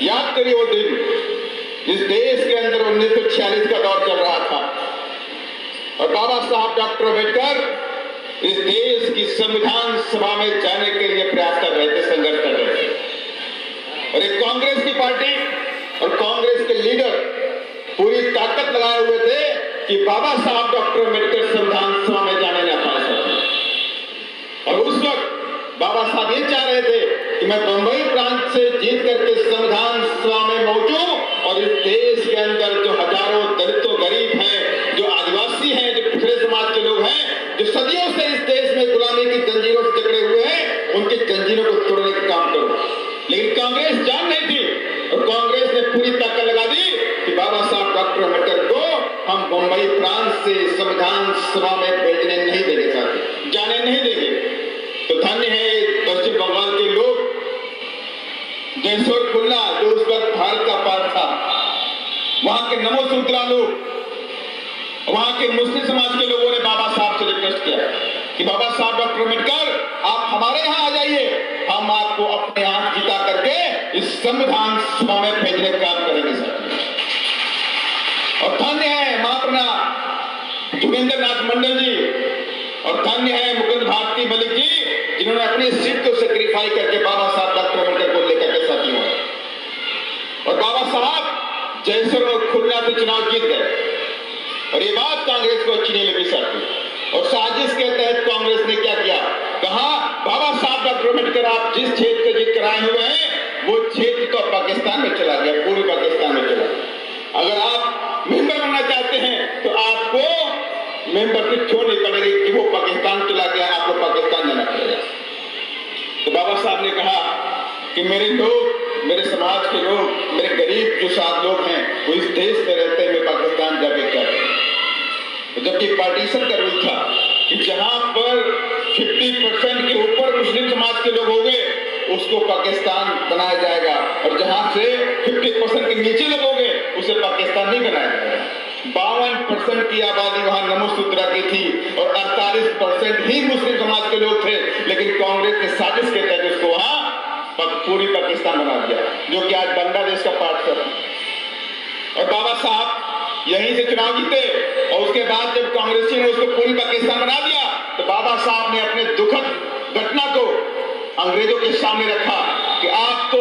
याद करिए वो दिन, इस देश के अंदर 1946 का दौर चल रहा था और बाबा साहब डॉक्टर अम्बेडकर इस देश की संविधान सभा में जाने के लिए प्रयास कर रहे थे, संघर्ष कर रहे थे। और एक कांग्रेस की पार्टी और कांग्रेस के लीडर पूरी ताकत लगाए हुए थे कि बाबा साहब डॉक्टर अम्बेडकर संविधान सभा में जाने न पाए सकते। और उस वक्त बाबा साहब ये चाह रहे थे कि मैं बंबई प्रांत से जीत करके संविधान सभा में पहुंचूं और इस देश के अंदर जो हजारों दलितों, गरीब हैं, जो आदिवासी हैं, जो पिछड़े समाज के लोग हैं, जो सदियों से इस देश में गुलामी की जंजीरों से जकड़े हुए हैं, उनकी जंजीरों को तोड़ने का काम करूं। लेकिन कांग्रेस जान नहीं थी और कांग्रेस ने पूरी ताकत लगा दी कि बाबा साहब डॉक्टर अम्बेडकर को हम बंबई प्रांत से संविधान सभा में भेजने नहीं देंगे, साथी जाने नहीं देंगे। तो धन्य है पश्चिम बंगाल के लोग, जयसोर खुल्ला जो उस वक्त भारत का पार्ट था, वहां के नमो सूत्रा लोग, वहां के मुस्लिम समाज के लोगों ने बाबा साहब से रिक्वेस्ट किया कि बाबा साहब डॉक्टर अम्बेडकर आप हमारे यहाँ आ जाइए, हम आपको अपने हाथ जिता करके इस संविधान सभा में भेजने का काम करेंगे सर। और धन्य है महाप्रभु जोगेंद्र नाथ मंडल जी और धन्य है मुकुंद भारती मलिक जी, जिन्होंने अपनी सीट को सेक्रीफाई करके बाबा साहब डॉक्टर अम्बेडकर को लेकर के साथी हुए। और बाबा साहब जयसर और खुलना से चुनाव जीत गए और ये बात कांग्रेस को अच्छी नहीं लगी साथी। और साजिश के तहत कांग्रेस ने क्या किया, कहा बाबा साहब डॉक्टर अम्बेडकर आप जिस क्षेत्र से जीत कर आए हुए हैं वो क्षेत्र तो पाकिस्तान में चला गया, पूर्वी पाकिस्तान में चला गया। अगर आप मेंबर बनना चाहते हैं तो आपको मेंबरशिप छोड़नी पड़ेगी कि वो पाकिस्तान चला गया, आपको पाकिस्तान जाना पड़ेगा। तो बाबा साहब ने कहा कि मेरे लोग, मेरे समाज के लोग, मेरे गरीब जो साथ लोग हैं वो इस देश में रहते हैं, मैं पाकिस्तान जाके क्या करूं। जबकि पार्टीशन का रूल था कि जहां पर 50% के ऊपर मुस्लिम समाज के लोग होंगे उसको पाकिस्तान बनाया जाएगा और जहां से 50% के नीचे लोग होंगे उसे पाकिस्तान नहीं बनाया जाएगा। 52% की आबादी वहां नमो सूत्रा की थी और 48% ही मुस्लिम समाज के लोग थे, लेकिन कांग्रेस ने साजिश के तहत उसको वहां पूरी पाकिस्तान बना दिया, जो कि आज बांग्लादेश का पार्ट था। और बाबा साहब यहीं से चुनाव जीते और उसके बाद जब कांग्रेसी ने उसको पूरी पाकिस्तान बना दिया तो बाबा साहब ने अपने दुखद घटना को अंग्रेजों के सामने रखा कि आप तो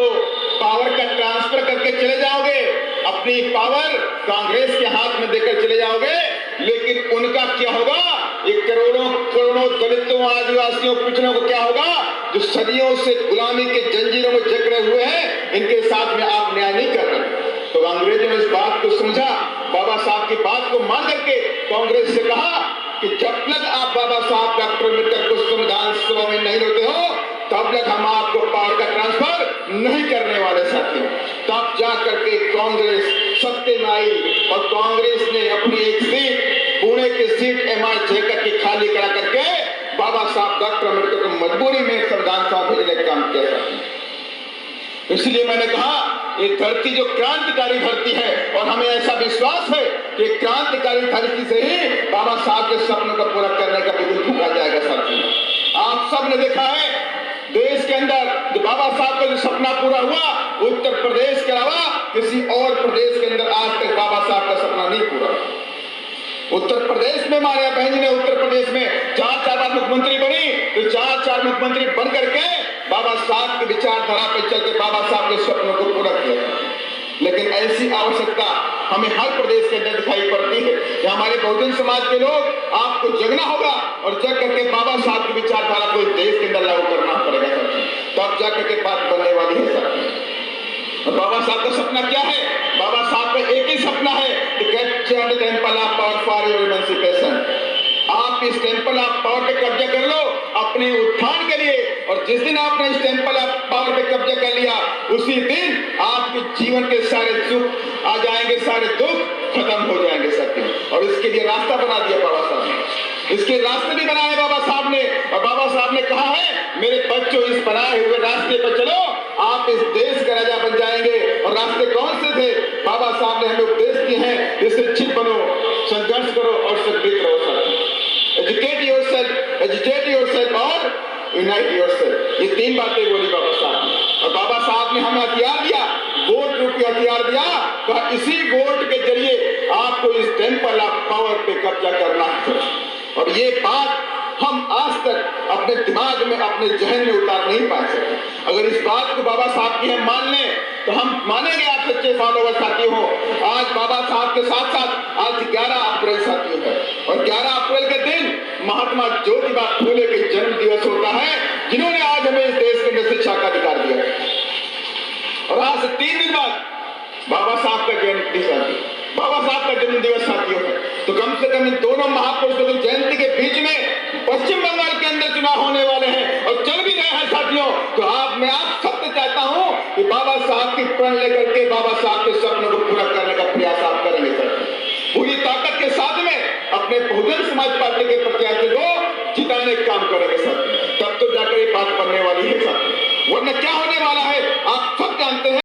पावर का ट्रांसफर करके चले जाओगे, अपनी पावर कांग्रेस के हाथ में देकर चले जाओगे, लेकिन उनका क्या होगा, ये करोड़ों करोड़ों दलितों, आदिवासियों, पिछड़ों को क्या होगा जो सदियों से गुलामी के जंजीरों में जकड़े हुए हैं, इनके साथ में आप न्याय नहीं कर रहे। तो अंग्रेजों ने इस बात को समझा, बाबा साहब की बात को मान करके कांग्रेस से कहा कि जब तक आप बाबा साहब डॉक्टर अम्बेडकर को संविधान सभा में नहीं लाते हो तब तक हम आपको पावर का ट्रांसफर नहीं करने वाले साथियों। तब जा करके कांग्रेस सत्ते में आई और कांग्रेस ने अपनी एक सीट, पुणे की सीट MI जेकर की खाली करा करके बाबा साहब डॉक्टर अम्बेडकर को मजबूरी में संविधान सभा भेजने का काम किया। इसलिए मैंने कहा ये धरती जो क्रांतिकारी धरती है और हमें ऐसा विश्वास है कि क्रांतिकारी धरती से ही बाबा साहब के सपनों को पूरा करने का बिल्कुल फूका जाएगा। साथियों आप सब ने देखा है देश के अंदर जो बाबा साहब का जो सपना पूरा हुआ, उत्तर प्रदेश के अलावा किसी और प्रदेश के अंदर आज तक बाबा साहब का सपना नहीं पूरा। उत्तर प्रदेश में हमारे बहन जी ने उत्तर प्रदेश में 4 बार मुख्यमंत्री बनी, तो 4 मुख्यमंत्री बन करके बाबा साहब की विचारधारा पर चलते बाबा साहब के सपनों को पूरा किया। लेकिन ऐसी आवश्यकता हमें हर प्रदेश के अंदर दिखाई पड़ती है कि हमारे बहुजन समाज के लोग आपको जगना होगा और जग करके बाबा साहब की विचारधारा को देश के अंदर लागू करना पड़ेगा तब जा करके बात बनने वाली है सर। बाबा साहब का सपना क्या है? बाबा साहब का एक ही सपना है कि get the temple of power for your emancipation. आप इस टेंपल ऑफ पावर पे कब्जा कर लो अपने उत्थान के लिए, और जिस दिन आपने इस टेंपल ऑफ पावर पे कब्जा कर लिया उसी दिन आपके जीवन के सारे सुख आ जाएंगे, सारे दुख खत्म हो जाएंगे सत्य। और इसके लिए रास्ता बना दिया बाबा साहब ने, इसके रास्ते भी बनाए बाबा साहब ने। और बाबा साहब ने कहा है मेरे बच्चों इस बनाए हुए रास्ते पर चलो, आप इस देश का राजा बन जाएंगे। और रास्ते कौन से थे? बाबा साहब ने हमें उपदेश दिए हैं, शिक्षित बनो, संघर्ष करो और संगठित रहो sir. Educate yourself, educate yourself और यूनाइट योरसेल्फ, ये 3 बातें बोली बाबा साहब ने। और बाबा साहब ने हमें हथियार दिया, वोट अधिकार दिया, कहा इसी वोट के जरिए आपको इस टेम्पल ऑफ पावर पे कब्जा करना है। और ये बात हम आज तक अपने दिमाग में, अपने जहन में उतार नहीं पा सकते। अगर इस बात को बाबा साहब की हम मान लें तो हम मानेंगे आप सच्चे फॉलोवर साथी हो। आज बाबा साहब के साथ साथ आज 11 अप्रैल साथियों है, और 11 अप्रैल के दिन महात्मा ज्योतिबा फूले के जन्म दिवस होता है, जिन्होंने आज हमें इस देश के अंदर शिक्षा का अधिकार दिया है। और आज से 3 दिन बाद बाबा साहब का जन्म दिवस साथियों है। तो कम से कम इन दोनों महापुरुषों की जयंती के बीच में पश्चिम बंगाल के अंदर चुनाव होने वाले हैं और चल भी रहे हैं साथियों। तो मैं आप सबसे चाहता हूं कि बाबा साहब की प्रण लेकर के बाबा साहब के सपनों को पूरा करने का प्रयास आप करेंगे सर, पूरी ताकत के साथ में अपने बहुजन समाज पार्टी के प्रत्याशी को जिताने का काम करेंगे सर। तब तो जाकर ये बात बनने वाली है सर, वरना क्या होने वाला है आप सब जानते हैं।